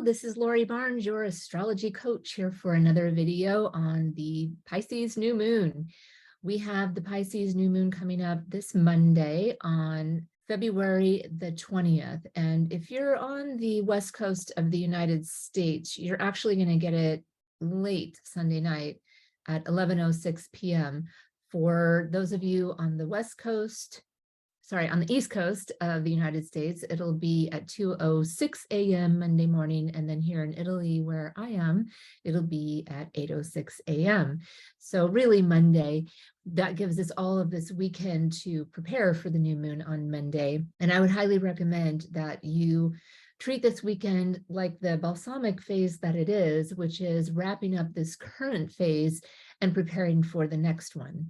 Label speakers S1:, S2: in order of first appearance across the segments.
S1: this is Lori Barnes, your astrology coach, here for another video on the Pisces new moon. We have the Pisces new moon coming up this Monday on February the 20th. And if you're on the west coast of the United States, you're actually going to get it late Sunday night at 11:06 p.m. For those of you on the west coast, on the East Coast of the United States, it'll be at 2:06 a.m. Monday morning. And then here in Italy, where I am, it'll be at 8:06 a.m. So really Monday, that gives us all of this weekend to prepare for the new moon on Monday. And I would highly recommend that you treat this weekend like the balsamic phase that it is, which is wrapping up this current phase and preparing for the next one.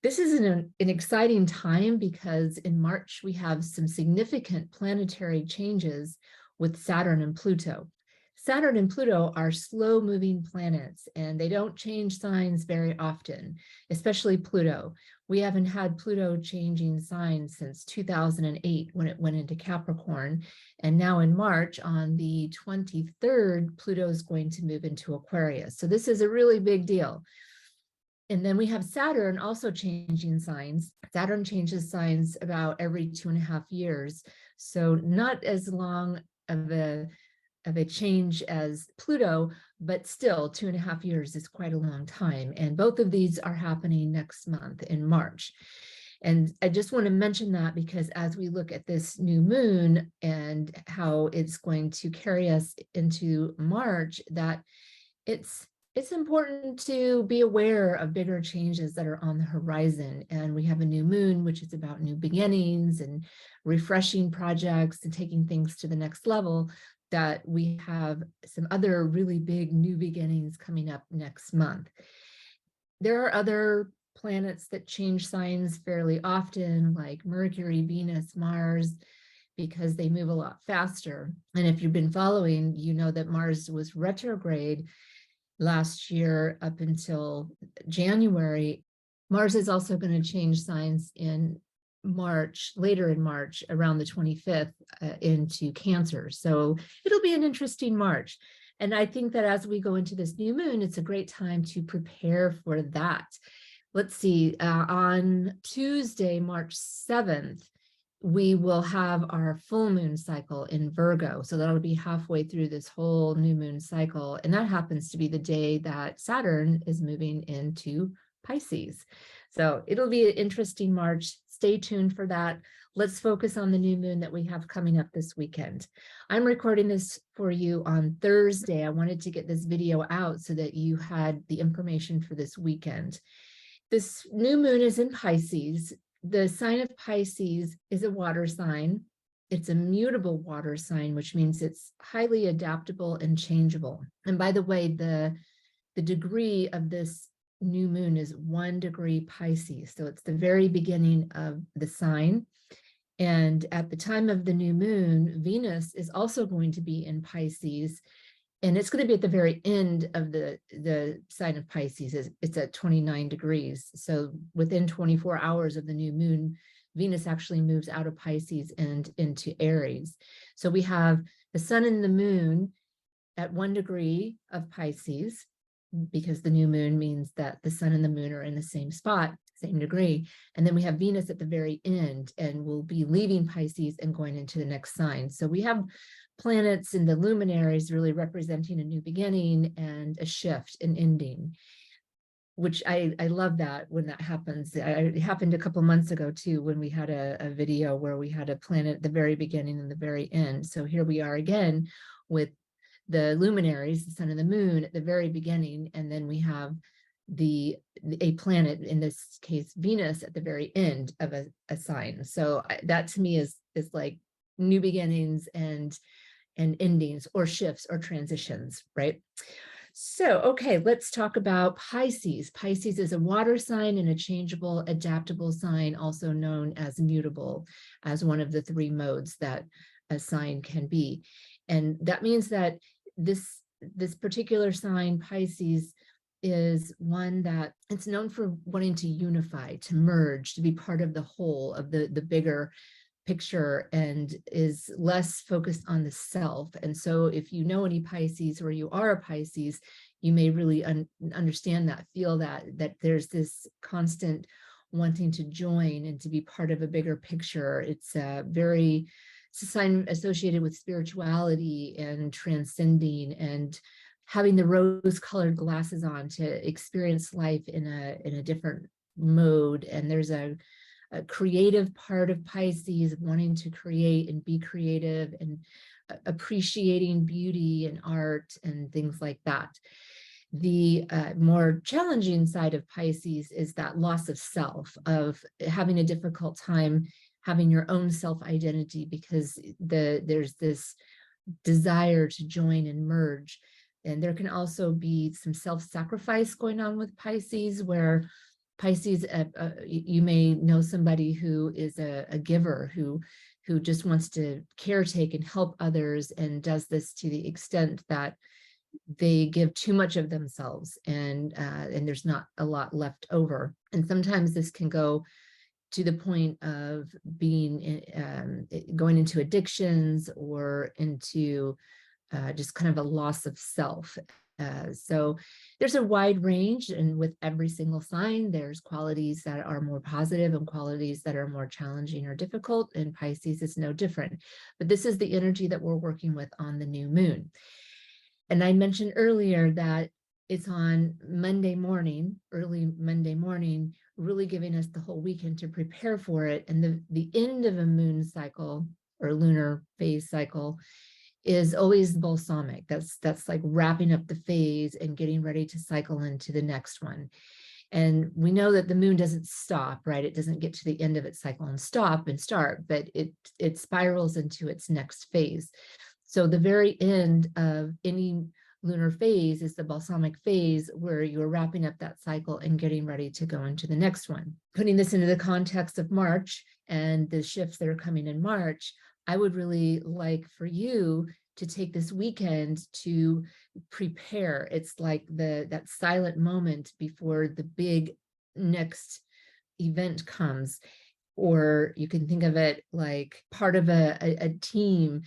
S1: This is an exciting time because in March, we have some significant planetary changes with Saturn and Pluto. Saturn and Pluto are slow-moving planets, and they don't change signs very often, especially Pluto. We haven't had Pluto changing signs since 2008 when it went into Capricorn. And now in March, on the 23rd, Pluto is going to move into Aquarius. So this is a really big deal. And then we have Saturn also changing signs. Saturn changes signs about every 2.5 years. So not as long of a change as Pluto, but still 2.5 years is quite a long time. And both of these are happening next month in March. And I just want to mention that because as we look at this new moon and how it's going to carry us into March, that it's important to be aware of bigger changes that are on the horizon. And we have a new moon, which is about new beginnings and refreshing projects and taking things to the next level, that we have some other really big new beginnings coming up next month. There are other planets that change signs fairly often, like Mercury, Venus, Mars, because they move a lot faster. And if you've been following, you know that Mars was retrograde last year up until January. Mars is also going to change signs in March, later in March, around the 25th into Cancer. So it'll be an interesting March. And I think that as we go into this new moon, it's a great time to prepare for that. Let's see, on Tuesday, March 7th, we will have our full moon cycle in Virgo. So that'll be halfway through this whole new moon cycle. And that happens to be the day that Saturn is moving into Pisces. So it'll be an interesting March. Stay tuned for that. Let's focus on the new moon that we have coming up this weekend. I'm recording this for you on Thursday. I wanted to get this video out so that you had the information for this weekend. This new moon is in Pisces. The sign of Pisces is a water sign. It's a mutable water sign, which means it's highly adaptable and changeable. And by the way, the degree of this new moon is 1 degree Pisces. So it's the very beginning of the sign. And at the time of the new moon, Venus is also going to be in Pisces. And it's going to be at the very end of the sign of Pisces. It's at 29 degrees. So within 24 hours of the new moon, Venus actually moves out of Pisces and into Aries. So we have the sun and the moon at 1 degree of Pisces, because the new moon means that the sun and the moon are in the same spot, same degree. And then we have Venus at the very end, and we'll be leaving Pisces and going into the next sign. So we have planets and the luminaries really representing a new beginning and a shift, an ending, which I love that when that happens. It happened a couple months ago too, when we had a video where we had a planet at the very beginning and the very end. So here we are again with the luminaries, the sun and the moon at the very beginning, and then we have a planet, in this case Venus, at the very end of a sign. So that to me is like new beginnings and endings or shifts or transitions, right? So, okay, let's talk about Pisces. Pisces is a water sign and a changeable, adaptable sign, also known as mutable, as one of the 3 modes that a sign can be. And that means that this particular sign, Pisces, is one that it's known for wanting to unify, to merge, to be part of the whole, of the bigger picture and is less focused on the self. And so if you know any Pisces or you are a Pisces, you may really understand that, feel that there's this constant wanting to join and to be part of a bigger picture. It's a sign associated with spirituality and transcending and having the rose-colored glasses on to experience life in a different mode. And there's a creative part of Pisces, wanting to create and be creative and appreciating beauty and art and things like that. The more challenging side of Pisces is that loss of self, of having a difficult time having your own self-identity, because there's this desire to join and merge. And there can also be some self-sacrifice going on with Pisces, where Pisces, you may know somebody who is a giver, who just wants to caretake and help others, and does this to the extent that they give too much of themselves, and there's not a lot left over. And sometimes this can go to the point of being going into addictions or into just kind of a loss of self. So there's a wide range, and with every single sign, there's qualities that are more positive and qualities that are more challenging or difficult, and Pisces is no different. But this is the energy that we're working with on the new moon. And I mentioned earlier that it's on Monday morning, early Monday morning, really giving us the whole weekend to prepare for it. And the end of a moon cycle or lunar phase cycle is always balsamic. That's like wrapping up the phase and getting ready to cycle into the next one. And we know that the moon doesn't stop, right? It doesn't get to the end of its cycle and stop and start, but it spirals into its next phase. So the very end of any lunar phase is the balsamic phase, where you're wrapping up that cycle and getting ready to go into the next one. Putting this into the context of March and the shifts that are coming in March, I would really like for you to take this weekend to prepare. It's like that silent moment before the big next event comes. Or you can think of it like part of a team,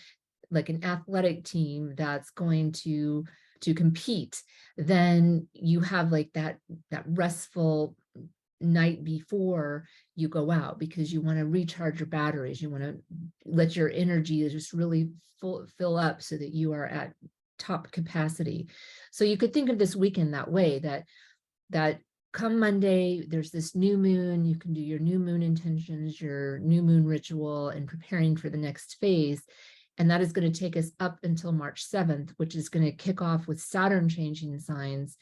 S1: like an athletic team that's going to compete. Then you have like that restful night before you go out, because you want to recharge your batteries. You want to let your energy just really fill up so that you are at top capacity. So you could think of this weekend that way, that come Monday, there's this new moon. You can do your new moon intentions, your new moon ritual, and preparing for the next phase. And that is going to take us up until March 7th, which is going to kick off with Saturn changing signs.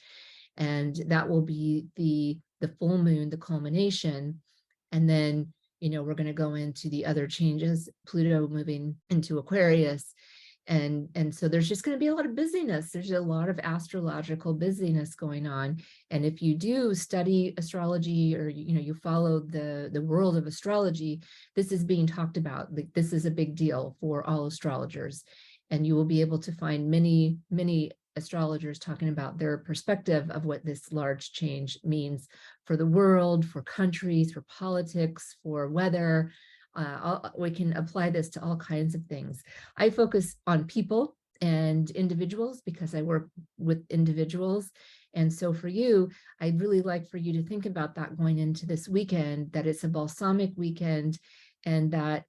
S1: And that will be the full moon, the culmination. And then, we're going to go into the other changes, Pluto moving into Aquarius. And so there's just going to be a lot of busyness. There's a lot of astrological busyness going on. And if you do study astrology, or you follow the world of astrology, this is being talked about. Like, this is a big deal for all astrologers. And you will be able to find many astrologers talking about their perspective of what this large change means for the world, for countries, for politics, for weather. We can apply this to all kinds of things. I focus on people and individuals because I work with individuals. And so for you, I'd really like for you to think about that going into this weekend, that it's a balsamic weekend, and that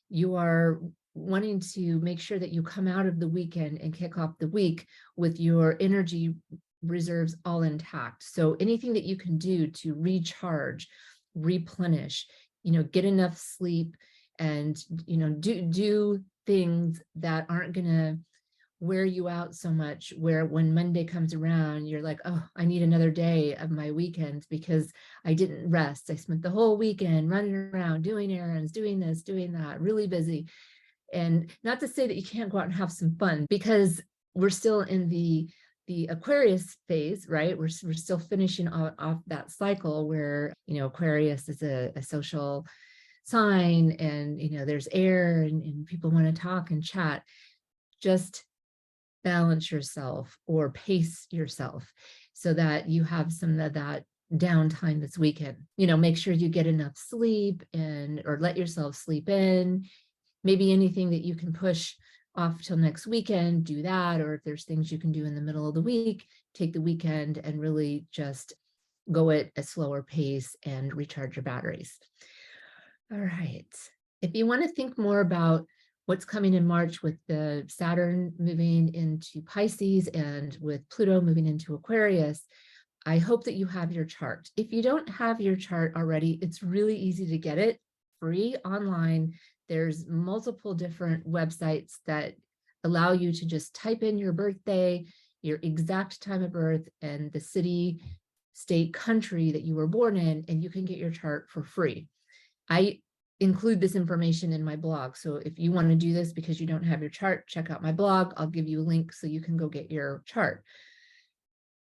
S1: you are wanting to make sure that you come out of the weekend and kick off the week with your energy reserves all intact. So anything that you can do to recharge, replenish, get enough sleep, and do things that aren't gonna wear you out so much, where when Monday comes around, you're like, oh, I need another day of my weekend because I didn't rest. I spent the whole weekend running around, doing errands, doing this, doing that, really busy. And not to say that you can't go out and have some fun, because we're still in the Aquarius phase, right? We're still finishing off that cycle where, Aquarius is a social sign, and, there's air, and people want to talk and chat. Just balance yourself or pace yourself so that you have some of that downtime this weekend. Make sure you get enough sleep or let yourself sleep in. Maybe anything that you can push off till next weekend, do that. Or if there's things you can do in the middle of the week, take the weekend and really just go at a slower pace and recharge your batteries. All right. If you want to think more about what's coming in March with the Saturn moving into Pisces and with Pluto moving into Aquarius, I hope that you have your chart. If you don't have your chart already, it's really easy to get it free online. There's multiple different websites that allow you to just type in your birthday, your exact time of birth, and the city, state, country that you were born in, and you can get your chart for free. I include this information in my blog. So if you want to do this because you don't have your chart, check out my blog. I'll give you a link so you can go get your chart.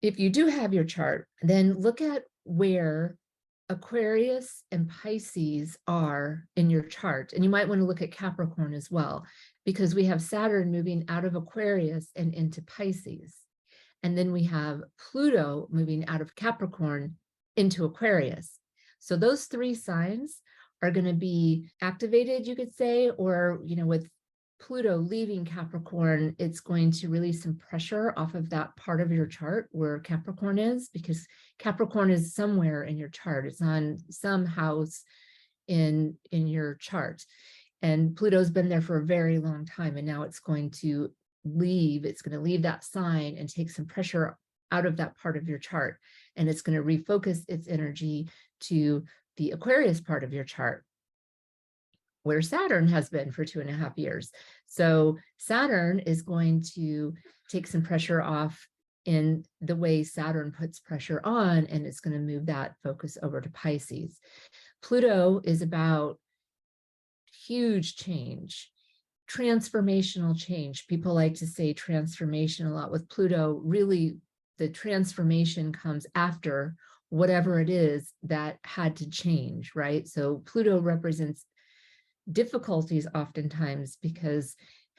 S1: If you do have your chart, then look at where Aquarius and Pisces are in your chart. And you might want to look at Capricorn as well, because we have Saturn moving out of Aquarius and into Pisces. And then we have Pluto moving out of Capricorn into Aquarius. So those three signs are going to be activated, you could say, or, with Pluto leaving Capricorn, it's going to release some pressure off of that part of your chart where Capricorn is, because Capricorn is somewhere in your chart. It's on some house in your chart. And Pluto's been there for a very long time, and now it's going to leave. It's going to leave that sign and take some pressure out of that part of your chart. And it's going to refocus its energy to the Aquarius part of your chart, where Saturn has been for 2.5 years. So Saturn is going to take some pressure off in the way Saturn puts pressure on, and it's going to move that focus over to Pisces. Pluto is about huge change, transformational change. People like to say transformation a lot with Pluto. Really, the transformation comes after whatever it is that had to change, right? So Pluto represents difficulties oftentimes, because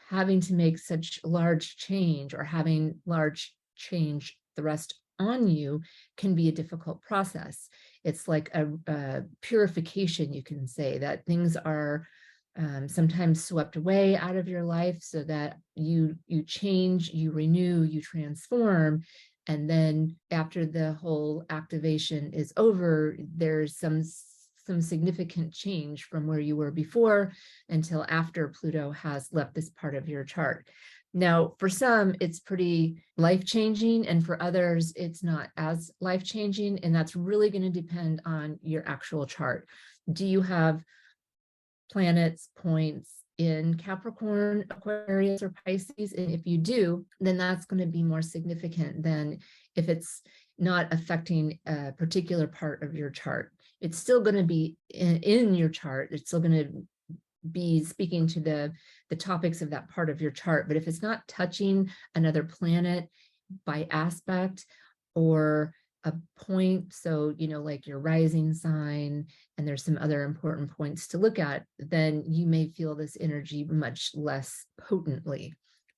S1: having to make such large change or having large change thrust on you can be a difficult process. It's like a purification, you can say, that things are sometimes swept away out of your life so that you change, you renew, you transform. And then after the whole activation is over, there's some significant change from where you were before until after Pluto has left this part of your chart. Now, for some, it's pretty life-changing, and for others, it's not as life-changing, and that's really going to depend on your actual chart. Do you have planets, points in Capricorn, Aquarius, or Pisces? And if you do, then that's going to be more significant than if it's not affecting a particular part of your chart. It's still going to be in your chart. It's still going to be speaking to the topics of that part of your chart. But if it's not touching another planet by aspect or a point, so, like your rising sign, and there's some other important points to look at, then you may feel this energy much less potently.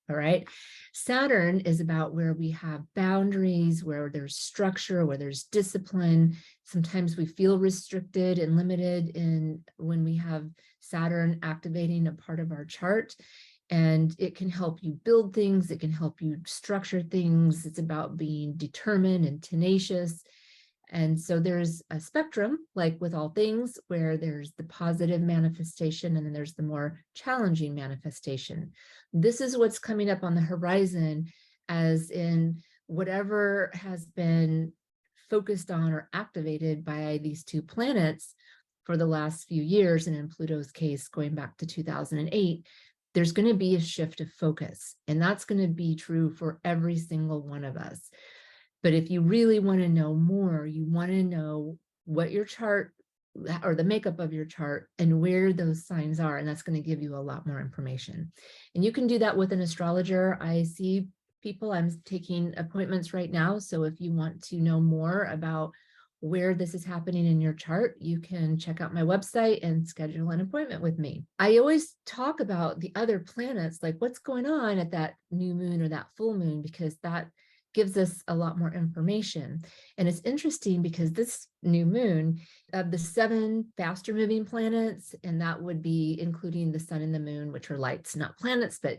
S1: All right. Saturn is about where we have boundaries, where there's structure, where there's discipline. Sometimes we feel restricted and limited when we have Saturn activating a part of our chart. And it can help you build things. It can help you structure things. It's about being determined and tenacious. And so there's a spectrum, like with all things, where there's the positive manifestation and then there's the more challenging manifestation. This is what's coming up on the horizon, as in whatever has been focused on or activated by these two planets for the last few years, and in Pluto's case, going back to 2008, there's going to be a shift of focus, and that's going to be true for every single one of us. But if you really want to know more, you want to know what your chart or the makeup of your chart and where those signs are, and that's going to give you a lot more information. And you can do that with an astrologer. I see people, I'm taking appointments right now. So if you want to know more about where this is happening in your chart, you can check out my website and schedule an appointment with me. I always talk about the other planets, like what's going on at that new moon or that full moon, because that gives us a lot more information. And it's interesting because this new moon, of the 7 faster moving planets, and that would be including the sun and the moon, which are lights, not planets, but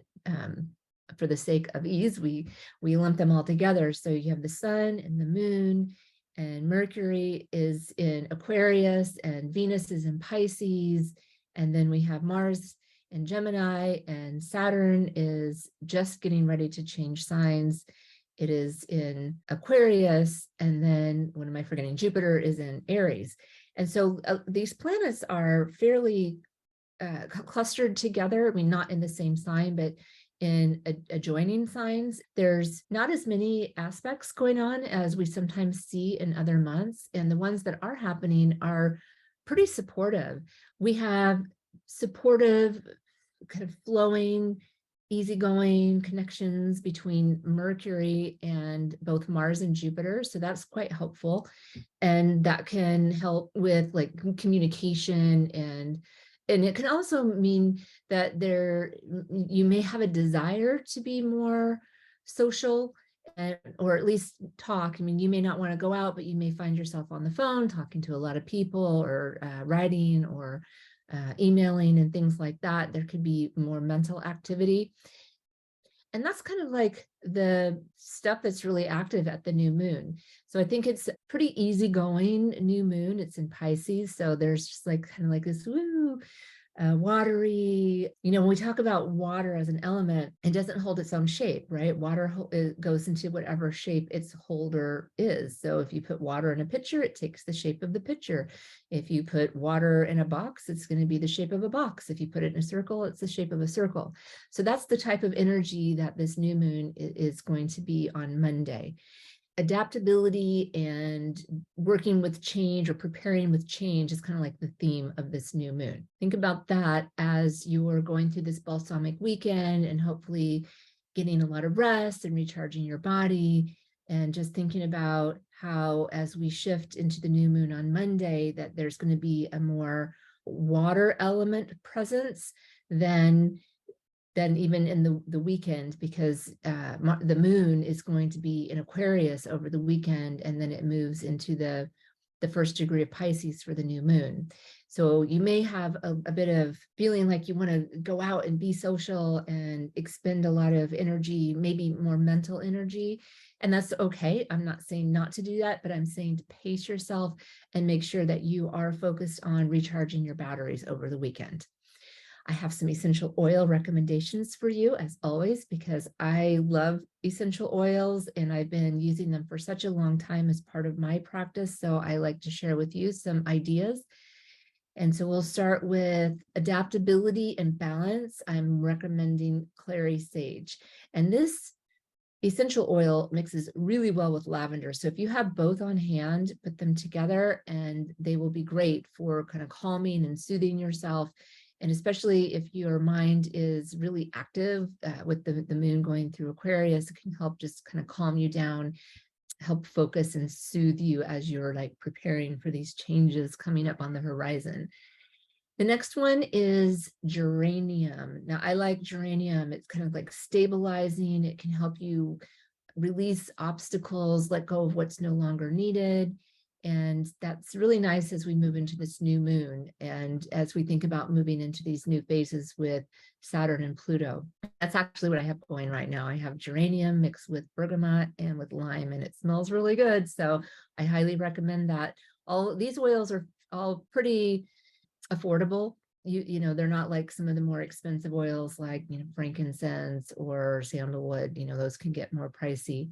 S1: for the sake of ease, we lump them all together. So you have the sun and the moon, and Mercury is in Aquarius, and Venus is in Pisces, and then we have Mars in Gemini, and Saturn is just getting ready to change signs. It is in Aquarius, and then what am I forgetting? Jupiter is in Aries. And so these planets are fairly clustered together. I mean, not in the same sign, but in adjoining signs. There's not as many aspects going on as we sometimes see in other months. And the ones that are happening are pretty supportive. We have supportive, kind of flowing, easygoing connections between Mercury and both Mars and Jupiter. So that's quite helpful. And that can help with like communication, and it can also mean that you may have a desire to be more social, or at least talk. I mean, you may not want to go out, but you may find yourself on the phone talking to a lot of people, or writing, or emailing and things like that. There could be more mental activity. And that's kind of like the stuff that's really active at the new moon. So I think it's pretty easygoing new moon. It's in Pisces. So there's just like kind of like this woo, watery, when we talk about water as an element, it doesn't hold its own shape, right? Water it goes into whatever shape its holder is. So if you put water in a pitcher, it takes the shape of the pitcher. If you put water in a box, it's going to be the shape of a box. If you put it in a circle, it's the shape of a circle. So that's the type of energy that this new moon is going to be on Monday. Adaptability and working with change, or preparing with change, is kind of like the theme of this new moon. Think about that as you are going through this balsamic weekend, and hopefully getting a lot of rest and recharging your body, and just thinking about how, as we shift into the new moon on Monday, that there's going to be a more water element presence than even in the weekend, because the moon is going to be in Aquarius over the weekend, and then it moves into the first degree of Pisces for the new moon. So you may have a bit of feeling like you want to go out and be social and expend a lot of energy, maybe more mental energy. And that's okay. I'm not saying not to do that, but I'm saying to pace yourself and make sure that you are focused on recharging your batteries over the weekend. I have some essential oil recommendations for you, as always, because I love essential oils and I've been using them for such a long time as part of my practice. So I like to share with you some ideas. And so we'll start with adaptability and balance. I'm recommending clary sage. And this essential oil mixes really well with lavender. So if you have both on hand, put them together and they will be great for kind of calming and soothing yourself. And especially if your mind is really active with the moon going through Aquarius, it can help just kind of calm you down, help focus and soothe you as you're like preparing for these changes coming up on the horizon. The next one is geranium. Now, I like geranium. It's kind of like stabilizing. It can help you release obstacles, let go of what's no longer needed. And that's really nice as we move into this new moon, and as we think about moving into these new phases with Saturn and Pluto. That's actually what I have going right now. I have geranium mixed with bergamot and with lime, and it smells really good. So I highly recommend that. All these oils are all pretty affordable. They're not like some of the more expensive oils like, frankincense or sandalwood. Those can get more pricey.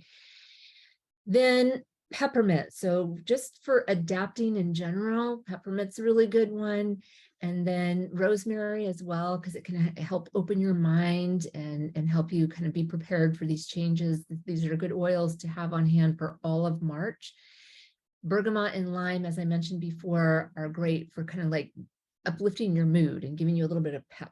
S1: Then peppermint. So just for adapting in general, peppermint's a really good one. And then rosemary as well, because it can help open your mind and help you kind of be prepared for these changes. These are good oils to have on hand for all of March. Bergamot and lime, as I mentioned before, are great for kind of like uplifting your mood and giving you a little bit of pep.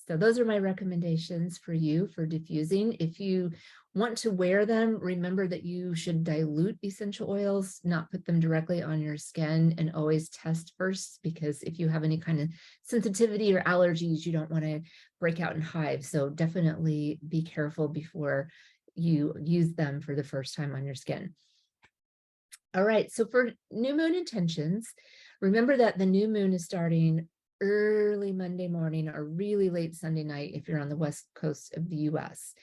S1: So those are my recommendations for you for diffusing. If you want to wear them, remember that you should dilute essential oils, not put them directly on your skin, and always test first, because if you have any kind of sensitivity or allergies, you don't want to break out in hives. So definitely be careful before you use them for the first time on your skin. All right, so for new moon intentions, remember that the new moon is starting early Monday morning or really late Sunday night if you're on the west coast of the US.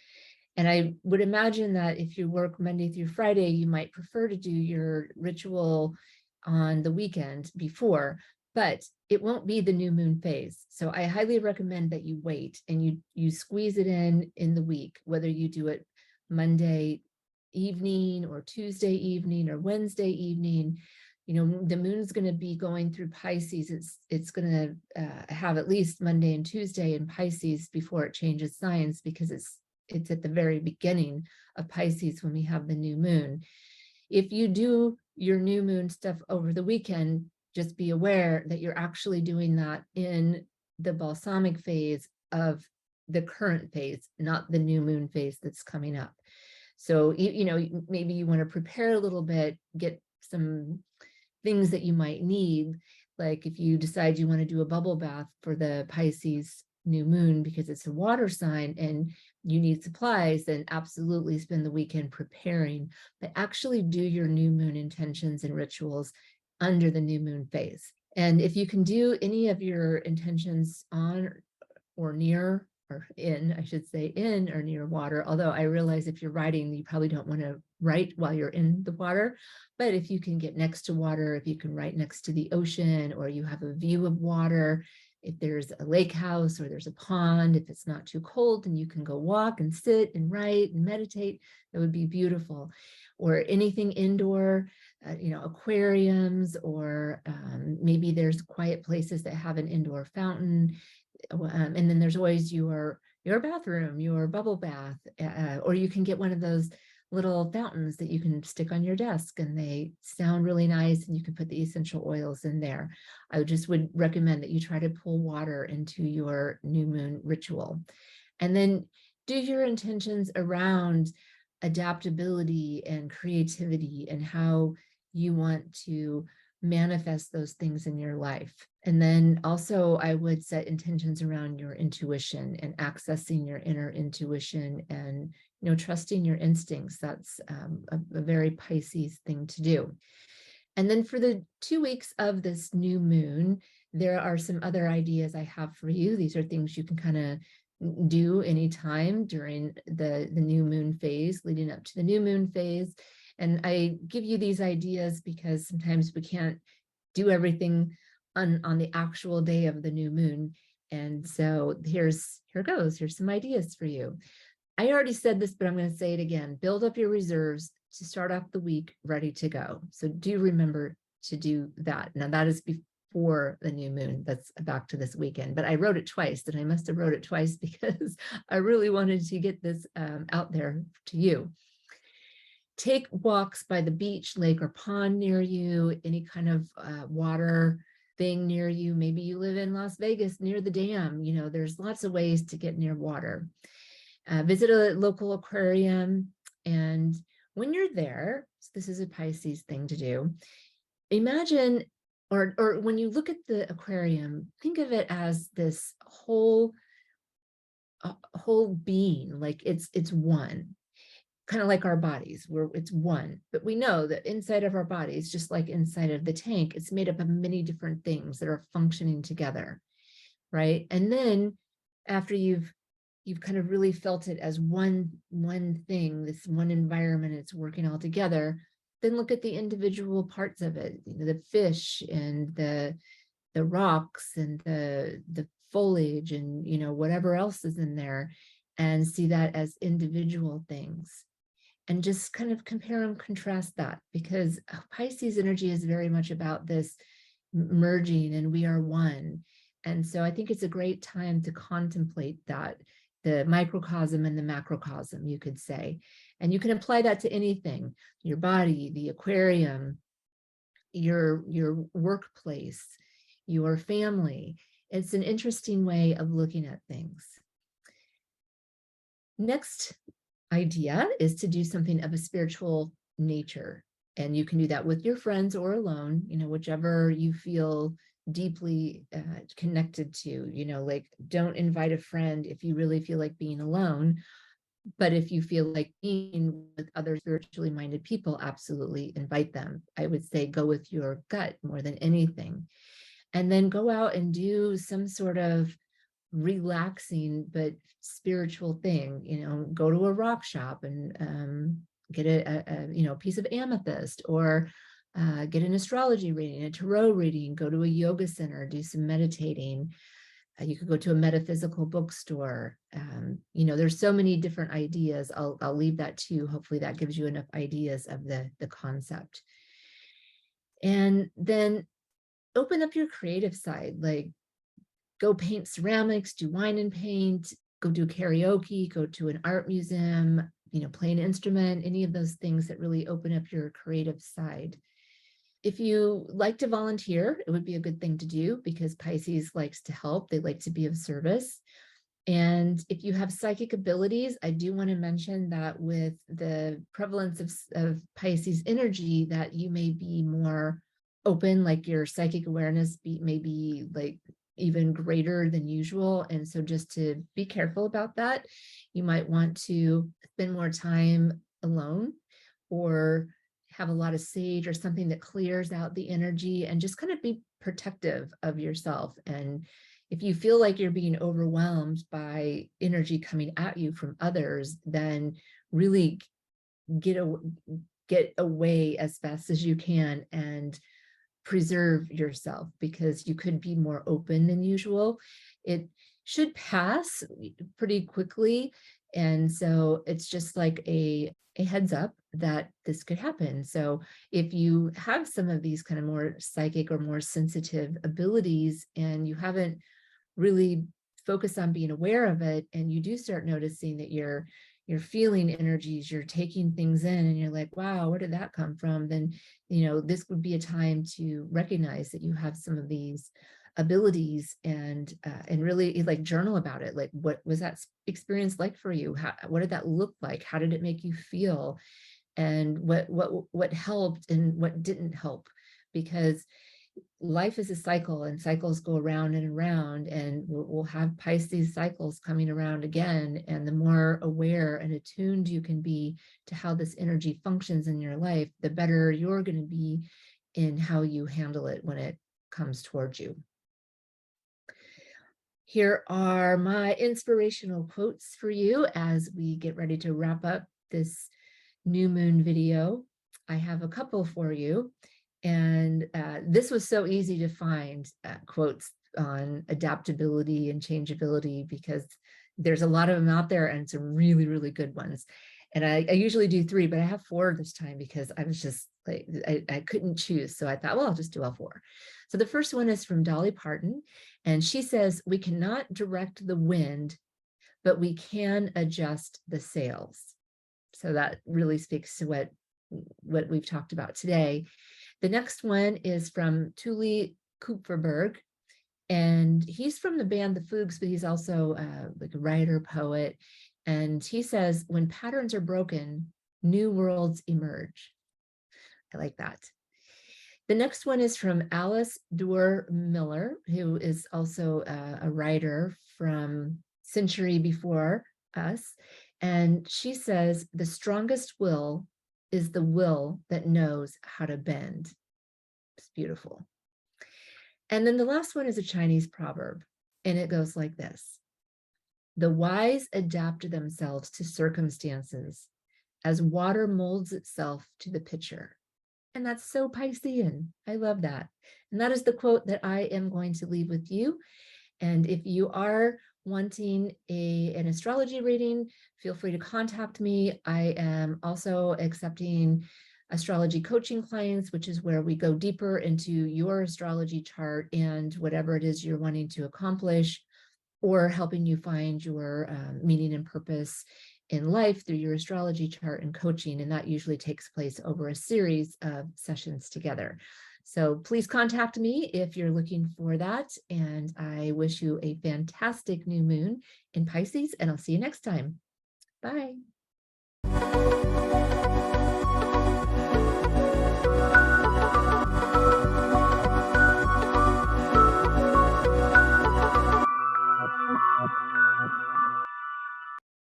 S1: And I would imagine that if you work Monday through Friday, you might prefer to do your ritual on the weekend before, but it won't be the new moon phase. So I highly recommend that you wait and you squeeze it in the week, whether you do it Monday evening or Tuesday evening or Wednesday evening. You know, the moon's going to be going through Pisces. It's going to have at least Monday and Tuesday in Pisces before it changes signs, because it's at the very beginning of Pisces when we have the new moon. If you do your new moon stuff over the weekend, just be aware that you're actually doing that in the balsamic phase of the current phase, not the new moon phase that's coming up. So, you know, maybe you want to prepare a little bit, get some things that you might need. Like if you decide you want to do a bubble bath for the Pisces new moon because it's a water sign and you need supplies, then absolutely spend the weekend preparing, but actually do your new moon intentions and rituals under the new moon phase. And if you can do any of your intentions on or near, or in, I should say, in or near water, although I realize if you're writing, you probably don't want to write while you're in the water, but if you can get next to water, if you can write next to the ocean, or you have a view of water, if there's a lake house or there's a pond, if it's not too cold, then you can go walk and sit and write and meditate. That would be beautiful. Or anything indoor, you know, aquariums, or maybe there's quiet places that have an indoor fountain. And then there's always your bathroom, your bubble bath, or you can get one of those little fountains that you can stick on your desk and they sound really nice and you can put the essential oils in there. I just would recommend that you try to pull water into your new moon ritual. And then do your intentions around adaptability and creativity and how you want to manifest those things in your life. And then also I would set intentions around your intuition and accessing your inner intuition and, you know, trusting your instincts. That's a very Pisces thing to do. And then for the 2 weeks of this new moon, there are some other ideas I have for you. These are things you can kind of do anytime during the new moon phase, leading up to the new moon phase. And I give you these ideas because sometimes we can't do everything on the actual day of the new moon. And so here goes. Here's some ideas for you. I already said this, but I'm going to say it again. Build up your reserves to start off the week ready to go. So do remember to do that. Now that is before the new moon. That's back to this weekend, but I wrote it twice, and I must have wrote it twice because I really wanted to get this out there to you. Take walks by the beach, lake, or pond near you, any kind of water thing near you. Maybe you live in Las Vegas near the dam. You know, there's lots of ways to get near water. Visit a local aquarium. And when you're there, so this is a Pisces thing to do, imagine, or when you look at the aquarium, think of it as this whole being, like it's one. Kind of like our bodies, where it's one, but we know that inside of our bodies, just like inside of the tank, it's made up of many different things that are functioning together, right? And then after you've kind of really felt it as one thing, this one environment, it's working all together, then look at the individual parts of it, you know, the fish and the rocks and the foliage and, you know, whatever else is in there, and see that as individual things. And just kind of compare and contrast that, because Pisces energy is very much about this merging and we are one. And so I think it's a great time to contemplate that, the microcosm and the macrocosm, you could say. And you can apply that to anything, your body, the aquarium, your workplace, your family. It's an interesting way of looking at things. Next idea is to do something of a spiritual nature. And you can do that with your friends or alone, you know, whichever you feel deeply connected to. You know, like, don't invite a friend if you really feel like being alone. But if you feel like being with other spiritually minded people, absolutely invite them. I would say go with your gut more than anything. And then go out and do some sort of relaxing but spiritual thing. Go to a rock shop and get a piece of amethyst, or get an astrology reading, a tarot reading, go to a yoga center, do some meditating. You could go to a metaphysical bookstore. There's so many different ideas. I'll leave that to you. Hopefully that gives you enough ideas of the concept. And then open up your creative side, like go paint ceramics, do wine and paint, go do karaoke, go to an art museum, play an instrument, any of those things that really open up your creative side. If you like to volunteer, it would be a good thing to do, because Pisces likes to help. They like to be of service. And if you have psychic abilities, I do want to mention that with the prevalence of Pisces energy, that you may be more open, like your psychic awareness may be like even greater than usual. And so just to be careful about that, you might want to spend more time alone, or have a lot of sage or something that clears out the energy, and just kind of be protective of yourself. And if you feel like you're being overwhelmed by energy coming at you from others, then really get away as fast as you can and preserve yourself, because you could be more open than usual. It should pass pretty quickly. And so it's just like a heads up that this could happen. So if you have some of these kind of more psychic or more sensitive abilities, and you haven't really focused on being aware of it, and you do start noticing that you're feeling energies, you're taking things in, and you're like, wow, where did that come from? Then, this would be a time to recognize that you have some of these abilities, and really like journal about it. Like, what was that experience like for you? What did that look like? How did it make you feel? And what helped and what didn't help? Because life is a cycle, and cycles go around and around, and we'll have Pisces cycles coming around again. And the more aware and attuned you can be to how this energy functions in your life, the better you're going to be in how you handle it when it comes towards you. Here are my inspirational quotes for you as we get ready to wrap up this new moon video. I have a couple for you. And this was so easy to find quotes on adaptability and changeability, because there's a lot of them out there, and some really, really good ones. And I usually do 3, but I have 4 this time, because I was just like, I couldn't choose. So I thought, well, I'll just do all 4. So the first one is from Dolly Parton. And she says, we cannot direct the wind, but we can adjust the sails. So that really speaks to what we've talked about today. The next one is from Tule Kupferberg, and he's from the band The Fugues, but he's also like a writer, poet. And he says, when patterns are broken, new worlds emerge. I like that. The next one is from Alice Duer Miller, who is also a writer from century before us. And she says, the strongest will is the will that knows how to bend. It's beautiful. And then the last one is a Chinese proverb, and it goes like this. The wise adapt themselves to circumstances as water molds itself to the pitcher. And that's so Piscean. I love that. And that is the quote that I am going to leave with you. And if you are wanting an astrology reading, feel free to contact me. I am also accepting astrology coaching clients, which is where we go deeper into your astrology chart and whatever it is you're wanting to accomplish, or helping you find your meaning and purpose in life through your astrology chart and coaching. And that usually takes place over a series of sessions together. So please contact me if you're looking for that. And I wish you a fantastic new moon in Pisces, and I'll see you next time. Bye.